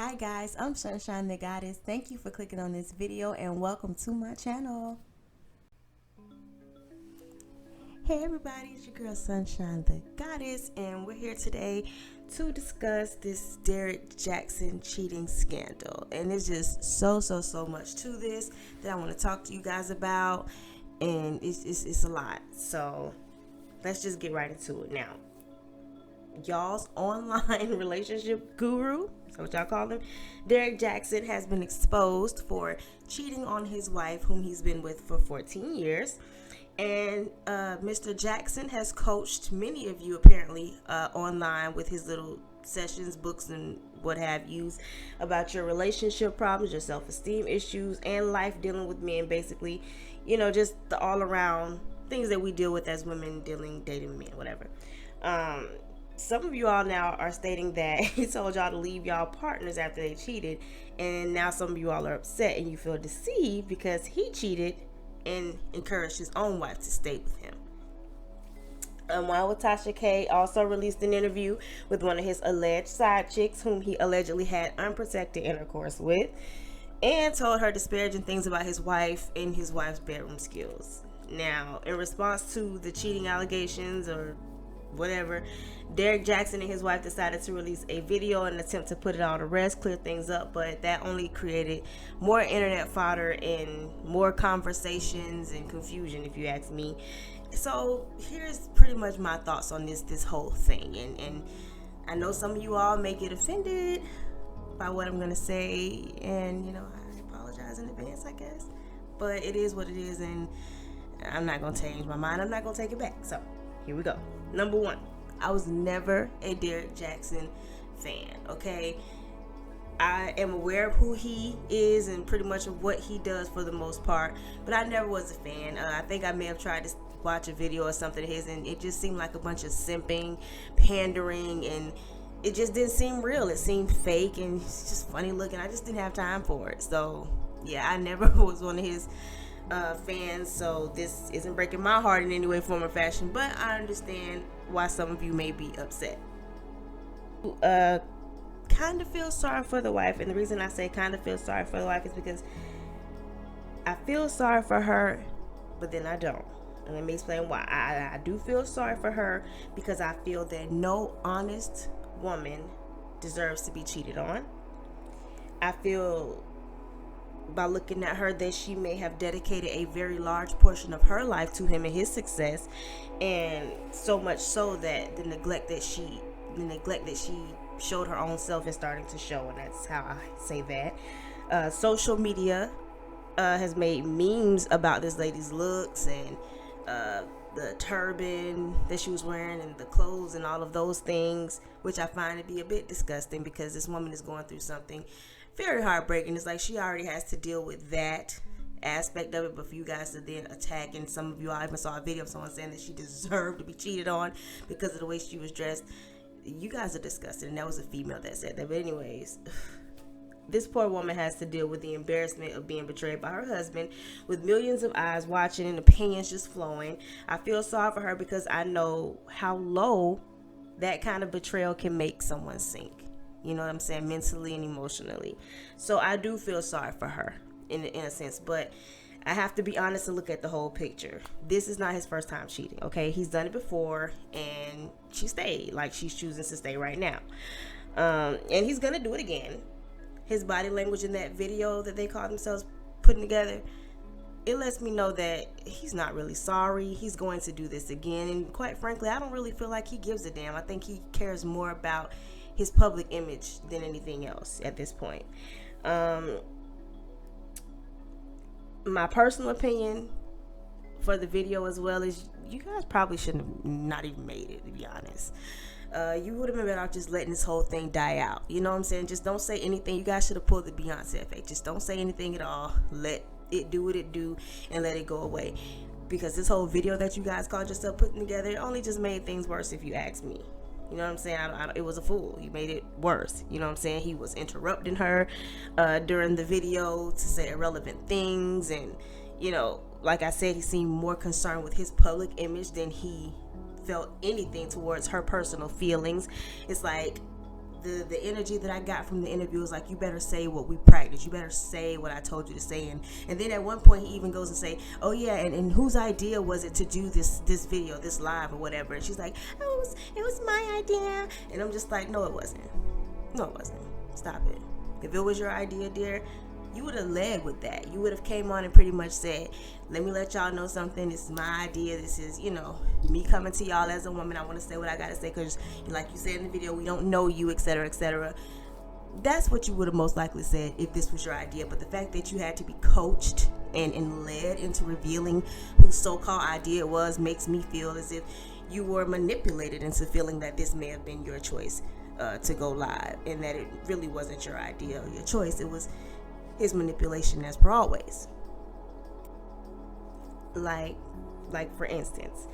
Hi guys, I'm Sunshine the Goddess. Thank you for clicking on this video and welcome to my channel. Hey everybody, it's your girl Sunshine the Goddess and we're here today to discuss this Derrick Jaxn cheating scandal. And there's just so much to this that I want to talk to you guys about, and it's a lot. So let's just get right into it now. Y'all's online relationship guru, is that what y'all call him? Derrick Jaxn has been exposed for cheating on his wife, whom he's been with for 14 years. And Mr. Jaxn has coached many of you apparently online with his little sessions, books, and what have yous about your relationship problems, your self-esteem issues, and life dealing with men. Basically, just the all-around things that we deal with as women dating men, whatever. Some of you all now are stating that he told y'all to leave y'all partners after they cheated, and now some of you all are upset and you feel deceived because he cheated and encouraged his own wife to stay with him. While Tasha K also released an interview with one of his alleged side chicks whom he allegedly had unprotected intercourse with, and told her disparaging things about his wife and his wife's bedroom skills. Now, in response to the cheating allegations or whatever, Derrick Jaxn and his wife decided to release a video in an attempt to put it all to rest, clear things up, but that only created more internet fodder and more conversations and confusion, if you ask me. So here's pretty much my thoughts on this whole thing, and I know some of you all may get offended by what I'm gonna say, and I apologize in advance, I guess, but it is what it is, and I'm not gonna change my mind. I'm not gonna take it back. So here we go. Number one, I was never a Derrick Jaxn fan, okay? I am aware of who he is and pretty much of what he does for the most part, but I never was a fan. I think I may have tried to watch a video or something of his, and it just seemed like a bunch of simping, pandering, and it just didn't seem real. It seemed fake, and it's just funny looking. I just didn't have time for it. So, yeah, I never was one of his fans, so this isn't breaking my heart in any way, form, or fashion, but I understand why some of you may be upset. Kind of feel sorry for the wife, and the reason I say kind of feel sorry for the wife is because I feel sorry for her, but then I don't. And let me explain why. I do feel sorry for her because I feel that no honest woman deserves to be cheated on. I feel by looking at her that she may have dedicated a very large portion of her life to him and his success, and so much so that the neglect that she showed her own self is starting to show, and that's how I say that. Social media has made memes about this lady's looks and the turban that she was wearing and the clothes and all of those things, which I find to be a bit disgusting because this woman is going through something very heartbreaking. It's like she already has to deal with that aspect of it, but for you guys to then attack, and some of you, I even saw a video of someone saying that she deserved to be cheated on because of the way she was dressed. You guys are disgusting, and that was a female that said that. But anyways, this poor woman has to deal with the embarrassment of being betrayed by her husband with millions of eyes watching and opinions just flowing. I feel sorry for her because I know how low that kind of betrayal can make someone sink. You know what I'm saying? Mentally and emotionally. So I do feel sorry for her in a sense, but I have to be honest and look at the whole picture. This is not his first time cheating, okay? He's done it before, and she stayed. Like, she's choosing to stay right now. And he's going to do it again. His body language in that video that they call themselves putting together, it lets me know that he's not really sorry. He's going to do this again. And quite frankly, I don't really feel like he gives a damn. I think he cares more about his public image than anything else at this point. My personal opinion for the video as well is you guys probably shouldn't have not even made it, to be honest. You would have been better off just letting this whole thing die out. You know what I'm saying? Just don't say anything. You guys should have pulled the Beyonce effect. Just don't say anything at all. Let it do what it do and let it go away. Because this whole video that you guys called yourself putting together, it only just made things worse if you ask me. You know what I'm saying? It was a fool. You made it worse. You know what I'm saying? He was interrupting her during the video to say irrelevant things. And, like I said, he seemed more concerned with his public image than he felt anything towards her personal feelings. It's like the energy that I got from the interview was like, you better say what we practiced. You better say what I told you to say. And then at one point he even goes and say, oh yeah, and whose idea was it to do this video, this live or whatever? And she's like, oh, it was my idea. And I'm just like, no, it wasn't. No, it wasn't. Stop it. If it was your idea, dear, you would have led with that. You would have came on and pretty much said, let me let y'all know something. This is my idea. This is, me coming to y'all as a woman. I want to say what I got to say because, like you said in the video, we don't know you, etc., etc. That's what you would have most likely said if this was your idea. But the fact that you had to be coached and led into revealing whose so-called idea it was makes me feel as if you were manipulated into feeling that this may have been your choice to go live, and that it really wasn't your idea or your choice. It was his manipulation, as per always. Like for instance,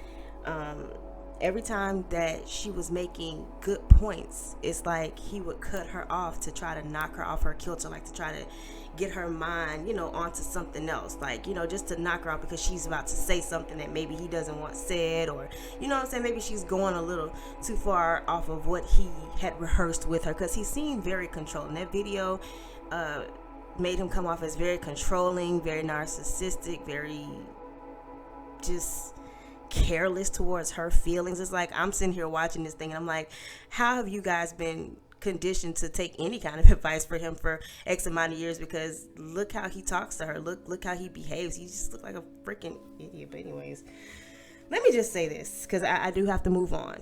every time that she was making good points, it's like he would cut her off to try to knock her off her kilter, like to try to get her mind, onto something else, like, just to knock her off because she's about to say something that maybe he doesn't want said, or, what I'm saying, maybe she's going a little too far off of what he had rehearsed with her, because he seemed very controlling. That video made him come off as very controlling, very narcissistic, very just careless towards her feelings. It's like I'm sitting here watching this thing and I'm like, how have you guys been conditioned to take any kind of advice for him for X amount of years? Because look how he talks to her, look how he behaves. He just looks like a freaking idiot. But anyways, let me just say this, because I do have to move on.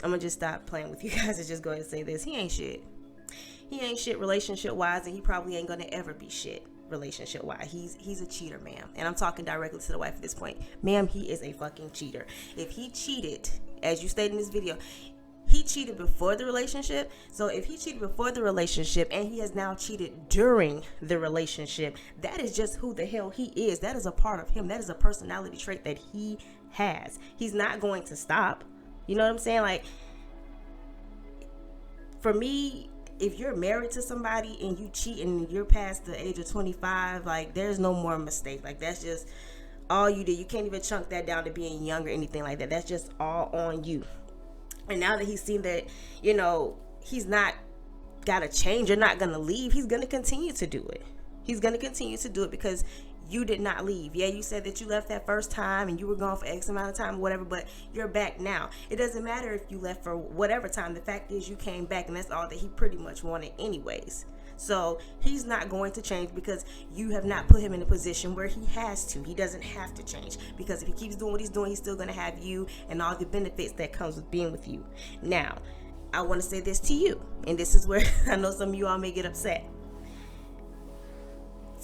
I'm gonna just stop playing with you guys and just go ahead and say this. He ain't shit. He ain't shit relationship wise, and he probably ain't gonna ever be shit relationship wise. He's a cheater, ma'am. And I'm talking directly to the wife at this point. Ma'am, he is a fucking cheater. If he cheated, as you stated in this video, he cheated before the relationship. So if he cheated before the relationship and he has now cheated during the relationship, that is just who the hell he is. That is a part of him. That is a personality trait that he has. He's not going to stop. You know what I'm saying? Like, for me, if you're married to somebody and you cheat and you're past the age of 25, like, there's no more mistake. Like, that's just all you did. You can't even chunk that down to being young or anything like that. That's just all on you. And now that he's seen that, he's not got to change or not going to leave, he's going to continue to do it. He's going to continue to do it because you did not leave. Yeah, you said that you left that first time and you were gone for X amount of time or whatever, but you're back now. It doesn't matter if you left for whatever time. The fact is you came back, and that's all that he pretty much wanted anyways. So he's not going to change because you have not put him in a position where he has to. He doesn't have to change, because if he keeps doing what he's doing, he's still going to have you and all the benefits that comes with being with you. Now, I want to say this to you, and this is where I know some of you all may get upset.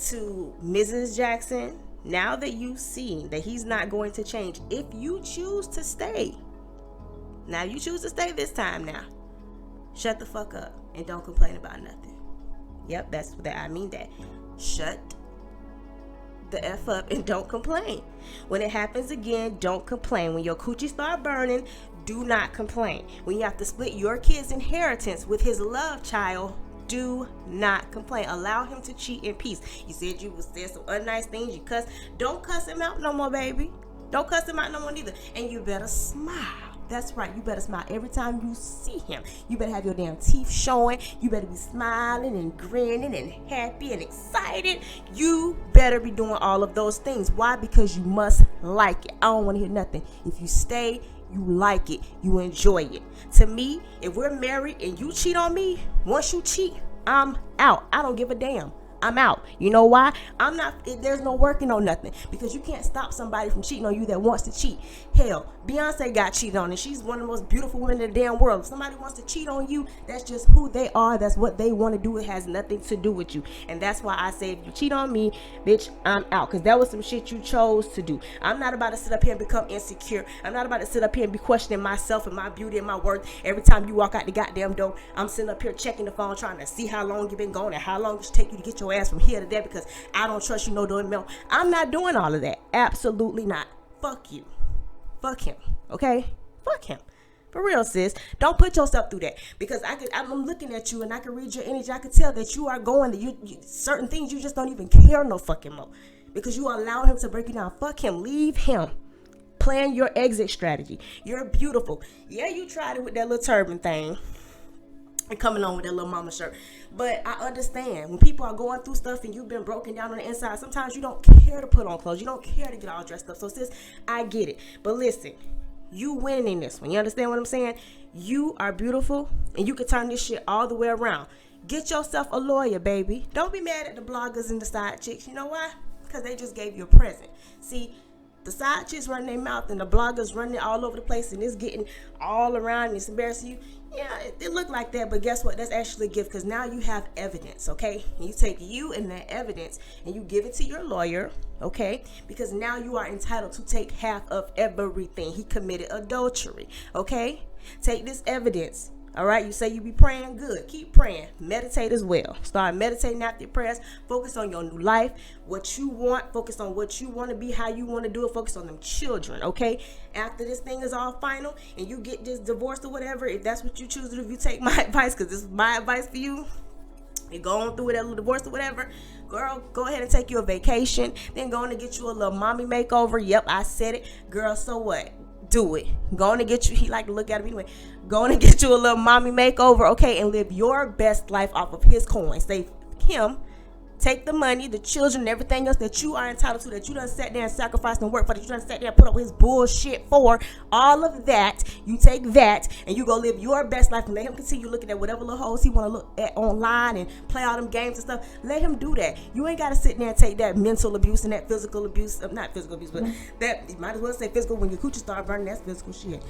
To Mrs. Jaxn, now that you've seen that he's not going to change, if you choose to stay, now you choose to stay this time now, shut the fuck up and don't complain about nothing. Yep, that's that. I mean that. Shut the F up and don't complain. When it happens again, don't complain. When your coochie start burning, do not complain. When you have to split your kid's inheritance with his love child, do not complain. Allow him to cheat in peace. You said you was there some unnice things. You cuss. Don't cuss him out no more, baby. Don't cuss him out no more neither. And you better smile. That's right. You better smile every time you see him. You better have your damn teeth showing. You better be smiling and grinning and happy and excited. You better be doing all of those things. Why? Because you must like it. I don't want to hear nothing. If you stay, you like it, you enjoy it. To me, if we're married and you cheat on me, once you cheat, I'm out. I don't give a damn. I'm out. You know why? There's no working on nothing, because you can't stop somebody from cheating on you that wants to cheat. Hell, Beyonce got cheated on, and she's one of the most beautiful women in the damn world. If somebody wants to cheat on you, that's just who they are. That's what they want to do. It has nothing to do with you. And that's why I say, if you cheat on me, bitch, I'm out, because that was some shit you chose to do. I'm not about to sit up here and become insecure. I'm not about to sit up here and be questioning myself and my beauty and my worth every time you walk out the goddamn door. I'm sitting up here checking the phone, trying to see how long you've been gone and how long it should take you to get your ass from here to there, because I don't trust you no doing milk. I'm not doing all of that. Absolutely not. Fuck you. Fuck him. Okay? Fuck him. For real, sis. Don't put yourself through that, because I'm looking at you and I can read your energy. I can tell that you are going to certain things you just don't even care no fucking more, because you allow him to break you down. Fuck him. Leave him. Plan your exit strategy. You're beautiful. Yeah, you tried it with that little turban thing. and coming on with that little mama shirt. But I understand when people are going through stuff and you've been broken down on the inside, sometimes you don't care to put on clothes. You don't care to get all dressed up. So sis, I get it. But listen, you winning in this one. You understand what I'm saying? You are beautiful and you can turn this shit all the way around. Get yourself a lawyer, baby. Don't be mad at the bloggers and the side chicks. You know why? Because they just gave you a present. See, the side chicks running their mouth and the bloggers running it all over the place and it's getting all around and it's embarrassing you. Yeah, it looked like that, but guess what? That's actually a gift because now you have evidence, okay? And you take you and that evidence and you give it to your lawyer, okay? Because now you are entitled to take half of everything. He committed adultery, okay? Take this evidence. All right, you say you be praying, good. Keep praying. Meditate as well. Start meditating after your prayers. Focus on your new life, what you want. Focus on what you want to be, how you want to do it. Focus on them children, okay? After this thing is all final and you get this divorce or whatever, if that's what you choose to do, if you take my advice, because this is my advice for you, you're going through that little divorce or whatever, girl, go ahead and take you a vacation. Then go on and get you a little mommy makeover. Yep, I said it. Girl, so what? Do it. Go on and get you, he like to look at him anyway. Go on and get you a little mommy makeover, okay, and live your best life off of his coin. Say him, take the money, the children, and everything else that you are entitled to, that you done sat there and sacrificed and worked for, that you done sat there and put up his bullshit for, all of that, you take that and you go live your best life and let him continue looking at whatever little hoes he want to look at online and play all them games and stuff. Let him do that. You ain't got to sit there and take that mental abuse and that physical abuse, not physical abuse, but that, you might as well say physical when your coochie start burning, that's physical shit.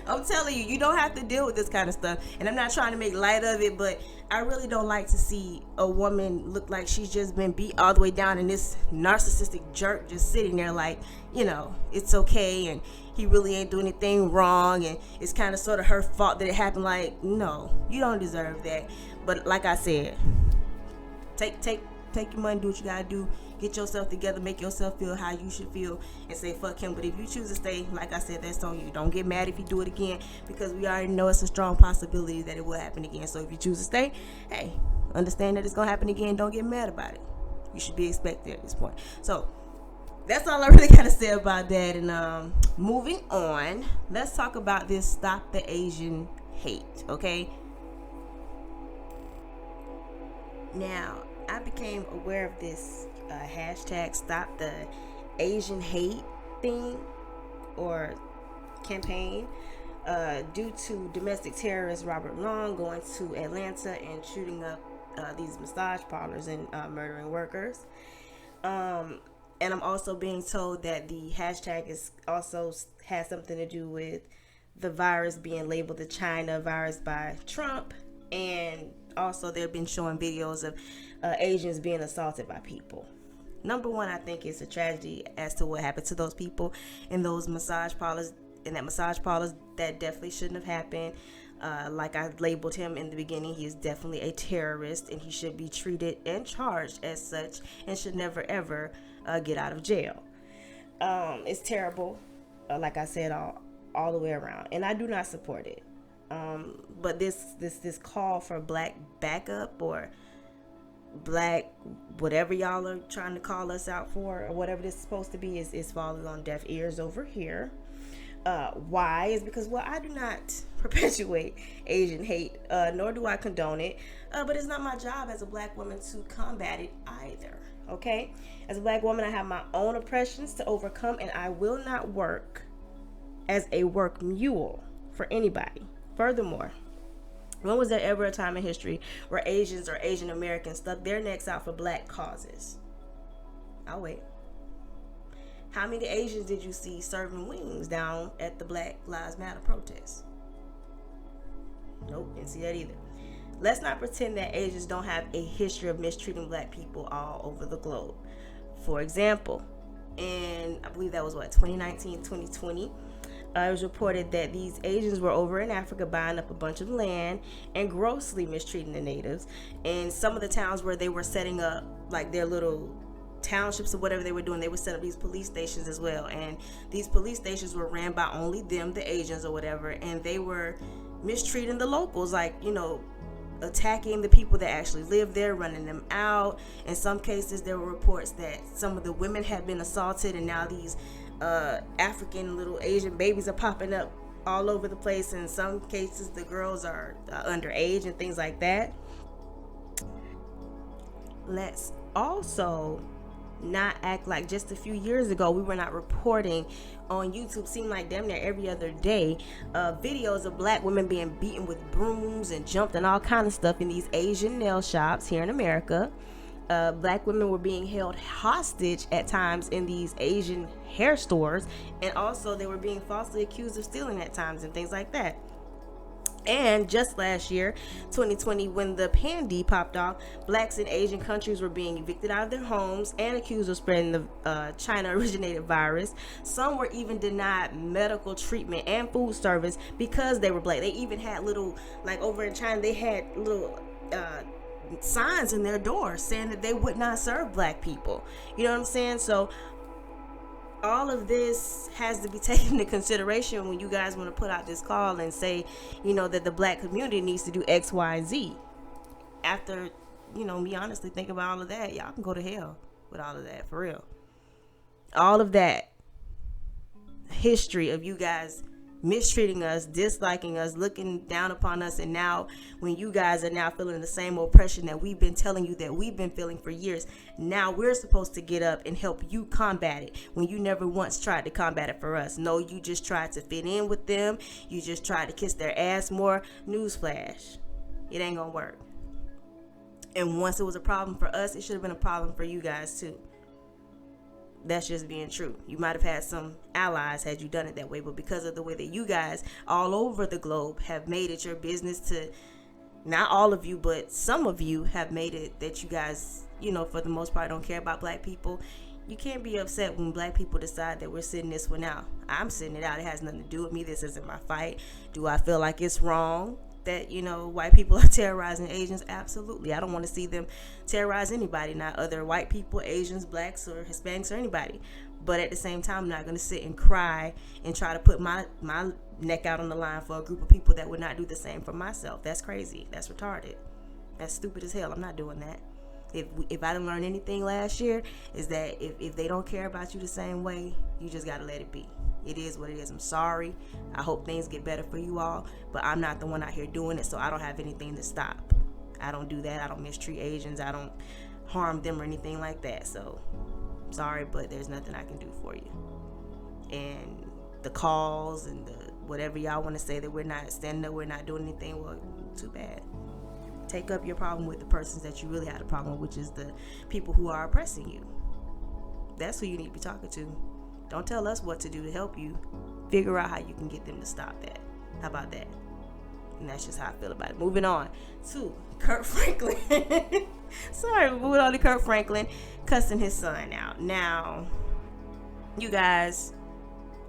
I'm telling you, you don't have to deal with this kind of stuff. And I'm not trying to make light of it, but I really don't like to see a woman look like she's just been beat all the way down and this narcissistic jerk just sitting there like, you know, it's okay and he really ain't doing anything wrong and it's kind of sort of her fault that it happened. Like, no, you don't deserve that. But like I said, take your money, do what you gotta do, get yourself together, make yourself feel how you should feel, and say fuck him. But if you choose to stay, like I said, that's on you. Don't get mad if you do it again, because we already know it's a strong possibility that it will happen again. So if you choose to stay, hey, understand that it's gonna happen again. Don't get mad about it. You should be expected at this point. So that's all I really gotta say about that. And moving on, let's talk about this Stop the Asian Hate, okay? Now, I became aware of this hashtag Stop the Asian Hate thing or campaign due to domestic terrorist Robert Long going to Atlanta and shooting up these massage parlors and murdering workers. And I'm also being told that the hashtag is also has something to do with the virus being labeled the China virus by Trump, and also they've been showing videos of Asians being assaulted by people. Number one, I think it's a tragedy as to what happened to those people in those massage parlors. In that massage parlors, that definitely shouldn't have happened. Like I labeled him in the beginning, he is definitely a terrorist, and he should be treated and charged as such, and should never ever get out of jail. It's terrible, like I said, all the way around, and I do not support it. But this call for black backup or black whatever y'all are trying to call us out for, or whatever this is supposed to be, is falling on deaf ears over here. Why? Is because, well, I do not perpetuate Asian hate, nor do I condone it, but it's not my job as a black woman to combat it either, okay? As a black woman, I have my own oppressions to overcome, and I will not work as a work mule for anybody. Furthermore, when was there ever a time in history where Asians or Asian Americans stuck their necks out for black causes? I'll wait. How many Asians did you see serving wings down at the Black Lives Matter protests? Nope, didn't see that either. Let's not pretend that Asians don't have a history of mistreating black people all over the globe. For example, in, I believe that was 2019, 2020, it was reported that these Asians were over in Africa buying up a bunch of land and grossly mistreating the natives. And some of the towns where they were setting up like their little townships or whatever they were doing, they would set up these police stations as well. And these police stations were ran by only them, the Asians or whatever, and they were mistreating the locals, like, you know, attacking the people that actually live there, running them out. In some cases, there were reports that some of the women had been assaulted, and now these African little Asian babies are popping up all over the place. In some cases, the girls are underage and things like that. Let's also not act like just a few years ago we were not reporting on YouTube, seemed like damn near every other day, videos of black women being beaten with brooms and jumped and all kind of stuff in these Asian nail shops here in America. Black women were being held hostage at times in these Asian hair stores, and also they were being falsely accused of stealing at times and things like that. And just last year, 2020, when the pandemic popped off, blacks in Asian countries were being evicted out of their homes and accused of spreading the China-originated virus. Some were even denied medical treatment and food service because they were black. They even had little, like over in China, they had little signs in their doors saying that they would not serve black people. You know what I'm saying? So all of this has to be taken into consideration when you guys want to put out this call and say, that the black community needs to do X, Y, and Z. After, me honestly think about all of that, y'all can go to hell with all of that, for real. All of that history of you guys mistreating us, disliking us, looking down upon us, and now when you guys are now feeling the same oppression that we've been telling you that we've been feeling for years, now we're supposed to get up and help you combat it when you never once tried to combat it for us. No, you just tried to fit in with them. You just tried to kiss their ass more. Newsflash, it ain't gonna work. And once it was a problem for us, it should have been a problem for you guys too. That's just being true. You might have had some allies had you done it that way, but because of the way that you guys all over the globe have made it your business to, not all of you, but some of you have made it that you guys, for the most part don't care about black people. You can't be upset when black people decide that we're sitting this one out. I'm sitting it out. It has nothing to do with me. This isn't my fight. Do I feel like it's wrong that, white people are terrorizing Asians? Absolutely. I don't want to see them terrorize anybody, not other white people, Asians, blacks, or Hispanics, or anybody. But at the same time, I'm not going to sit and cry and try to put my neck out on the line for a group of people that would not do the same for myself. That's crazy. That's retarded. That's stupid as hell. I'm not doing that. If I didn't learn anything last year, is that if they don't care about you the same way, you just got to let it be. It is what it is. I'm sorry. I hope things get better for you all, but I'm not the one out here doing it, so I don't have anything to stop. I don't do that. I don't mistreat Asians. I don't harm them or anything like that. So, sorry, but there's nothing I can do for you. And the calls and the whatever y'all want to say that we're not standing up, we're not doing anything, well, too bad. Take up your problem with the persons that you really had a problem with, which is the people who are oppressing you. That's who you need to be talking to. Don't tell us what to do to help you. Figure out how you can get them to stop that. How about that? And that's just how I feel about it. Moving on to Kirk Franklin. Sorry, moving on to Kirk Franklin cussing his son out. Now, you guys,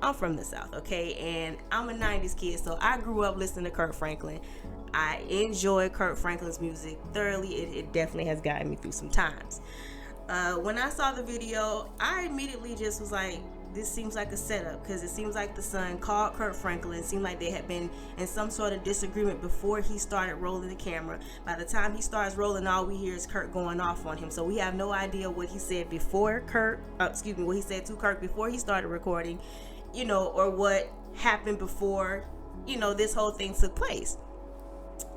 I'm from the South, okay? And I'm a 90s kid, so I grew up listening to Kirk Franklin. I enjoy Kirk Franklin's music thoroughly. It definitely has gotten me through some times. When I saw the video, I immediately just was like, this seems like a setup, because it seems like the son called Kirk Franklin. It seemed like they had been in some sort of disagreement before he started rolling the camera. By the time he starts rolling, all we hear is Kirk going off on him. So we have no idea what he said before what he said to Kirk before he started recording, or what happened before, this whole thing took place.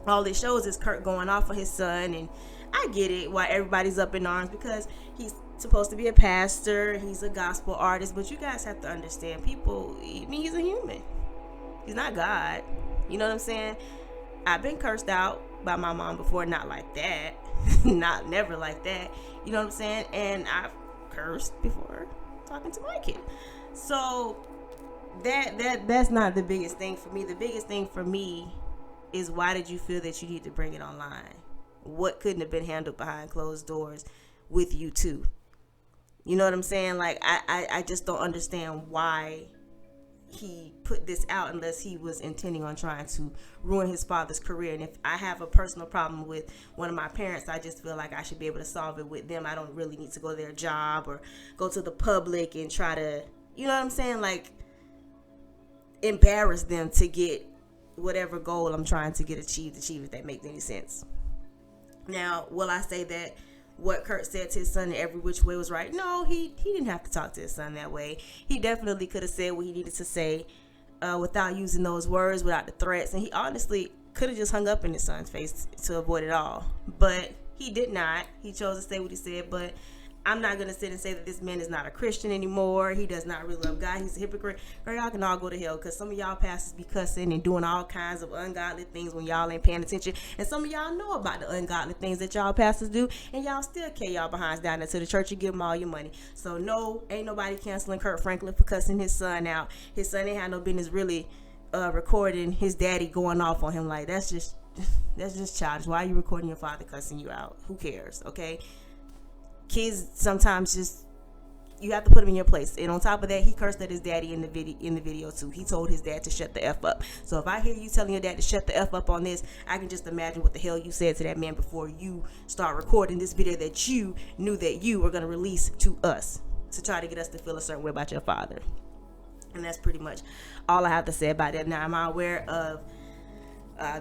All it shows is Kirk going off on his son, and I get it why everybody's up in arms, because he's supposed to be a pastor, he's a gospel artist, but you guys have to understand, he's a human. He's not God. You know what I'm saying? I've been cursed out by my mom before, not like that. Never like that. You know what I'm saying? And I've cursed before talking to my kid. So that's not the biggest thing for me. The biggest thing for me is, why did you feel that you need to bring it online? What couldn't have been handled behind closed doors with you too? You know what I'm saying? Like, I just don't understand why he put this out unless he was intending on trying to ruin his father's career. And if I have a personal problem with one of my parents, I just feel like I should be able to solve it with them. I don't really need to go to their job or go to the public and try to, you know what I'm saying? Like, embarrass them to get whatever goal I'm trying to get achieved, if that makes any sense. Now, will I say that what Kirk said to his son in every which way was right? No, he didn't have to talk to his son that way. He definitely could have said what he needed to say without using those words, without the threats. And he honestly could have just hung up in his son's face to avoid it all. But he did not. He chose to say what he said. But I'm not going to sit and say that this man is not a Christian anymore. He does not really love God. He's a hypocrite. Girl, y'all can all go to hell, because some of y'all pastors be cussing and doing all kinds of ungodly things when y'all ain't paying attention. And some of y'all know about the ungodly things that y'all pastors do, and y'all still carry y'all behinds down into the church and give them all your money. So no, ain't nobody canceling Kurt Franklin for cussing his son out. His son ain't had no business really recording his daddy going off on him. Like, that's just childish. Why are you recording your father cussing you out? Who cares? Okay. Kids sometimes just, you have to put him in your place. And on top of that, he cursed at his daddy in the video too. He told his dad to shut the F up. So if I hear you telling your dad to shut the F up on this, I can just imagine what the hell you said to that man before you start recording this video that you knew that you were going to release to us to try to get us to feel a certain way about your father. And that's pretty much all I have to say about that. Now, am I aware of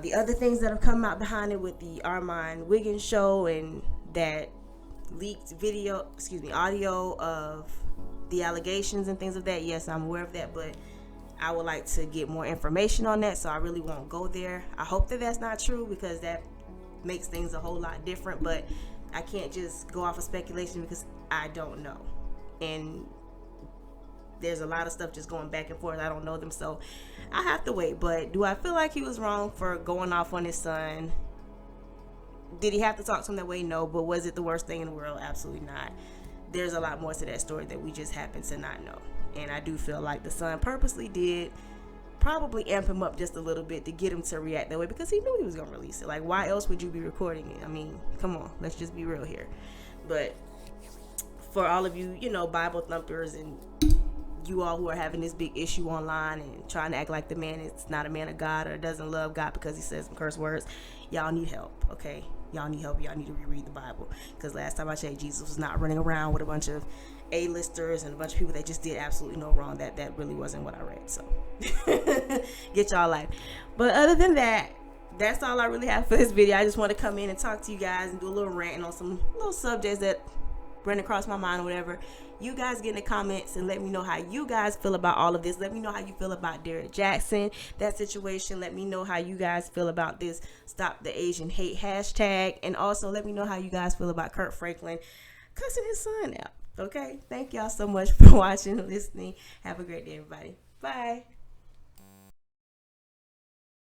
the other things that have come out behind it with the Armand Wiggins show and that leaked audio of the allegations and things of that? Yes, I'm aware of that, but I would like to get more information on that, so I really won't go there. I hope that that's not true, because that makes things a whole lot different, but I can't just go off of speculation because I don't know. And there's a lot of stuff just going back and forth. I don't know them, so I have to wait. But do I feel like he was wrong for going off on his son? Did he have to talk to him that way? No. But was it the worst thing in the world? Absolutely not. There's a lot more to that story that we just happen to not know. And I do feel like the son purposely did probably amp him up just a little bit to get him to react that way, because he knew he was going to release it. Like, why else would you be recording it? I mean, come on. Let's just be real here. But for all of you, Bible thumpers and you all who are having this big issue online and trying to act like the man is not a man of God or doesn't love God because he says some curse words, y'all need help, okay? Y'all need help. Y'all need to reread the Bible, because last time I checked, Jesus was not running around with a bunch of A-listers and a bunch of people that just did absolutely no wrong. That really wasn't what I read. So get y'all life. But other than that, that's all I really have for this video. I just want to come in and talk to you guys and do a little ranting on some little subjects that ran across my mind or whatever. You guys get in the comments and let me know how you guys feel about all of this. Let me know how you feel about Derrick Jaxn, that situation. Let me know how you guys feel about this Stop the Asian Hate hashtag. And also let me know how you guys feel about Kurt Franklin cussing his son out. Okay? Thank y'all so much for watching and listening. Have a great day, everybody. Bye.